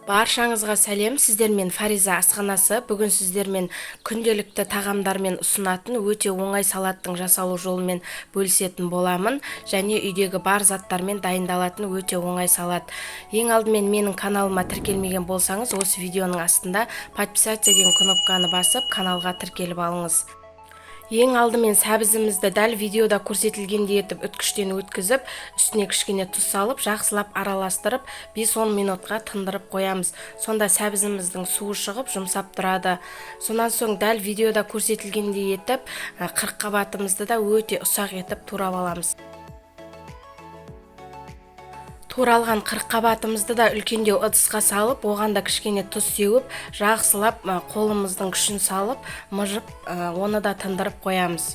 Баршаңызға сәлем, сіздермен Фариза асханасы. Бүгін сіздермен күнделікті тағамдармен ұсынатын өте оңай салаттың жасалу жолымен бөлісетін боламын. Және үйдегі бар заттармен дайындалатын өте оңай салат. Ең алдымен менің каналыма тіркелмеген болсаңыз, осы видеоның астында подписаться деген кнопканы басып, каналға тіркеліп алыңыз. Ең алдымен сәбізімізді дәл видеода көрсетілгендей етіп үткіштен өткізіп, үстіне кішкене тұз салып, жақсылап араластырып, 5-10 минутқа тындырып қоямыз. Сонда сәбізіміздің суы шығып, жұмсап тұрады. Сонан соң дәл видеода көрсетілгендей етіп, қырыққабатымызды да өте ұсақ етіп турап аламыз. Туралған қырыққабатымызды да үлкендеу ыдысқа салып, оған да кішкене тұз сеуіп, жақсылап қолымыздың күшін салып, мыжып, оны да тындырып қоямыз.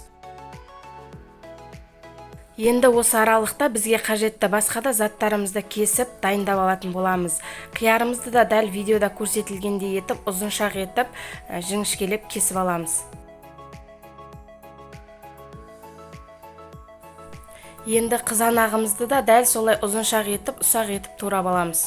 Енді осы аралықта бізге қажетті басқа да заттарымызды кесіп, дайындап алатын боламыз. Қиярымызды да дәл видеода көрсетілгендей етіп, ұзыншақ етіп, жіңішкелеп кесіп аламыз. Енді қызанағымызды да дәл солай ұзыншақ етіп, ұсақ етіп турап аламыз.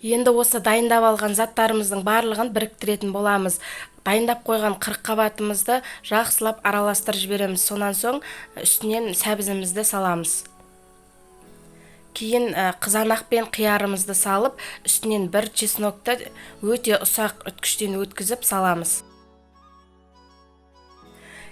Енді осы дайындап алған заттарымыздың барлығын біріктіретін боламыз. Дайындап қойған қырыққабатымызды жақсылап араластырып жібереміз. Сонан соң үстінен сәбізімізді саламыз. Кейін қызанақ пен қиярымызды салып, үстінен бір чеснокты өте ұсақ үткіштен өткізіп саламыз.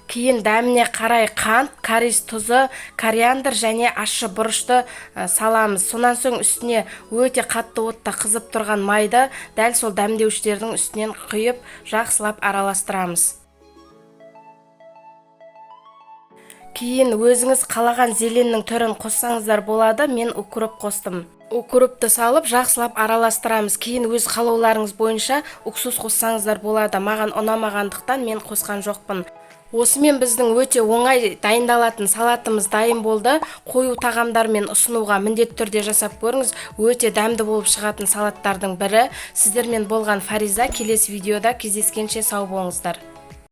Кейін дәміне қарай қант, карис тұзы, кориандр және ащы бұрышты саламыз. Сонан соң үстіне өте қатты отта қызып тұрған майды дәл сол дәмдеушілердің үстінен құйып, жақсылап араластырамыз. Кейін өзіңіз қалаған зеленнің түрін қоссаңыздар болады, мен укроп қостым. Укропты салып, жақсылап араластырамыз. Кейін өз қалауларыңыз бойынша уксус қоссаңыздар болады. Маған ұнамағандықтан мен қосқан жоқпын. Осымен біздің өте оңай дайындалатын салатымыз дайын болды. Қою тағамдармен ұсынуға міндетті түрде жасап көріңіз. Өте дәмді болып шығатын салаттардың бірі. Сіздермен болған Фариза. Келесі видеода кездескенше сау болыңыздар.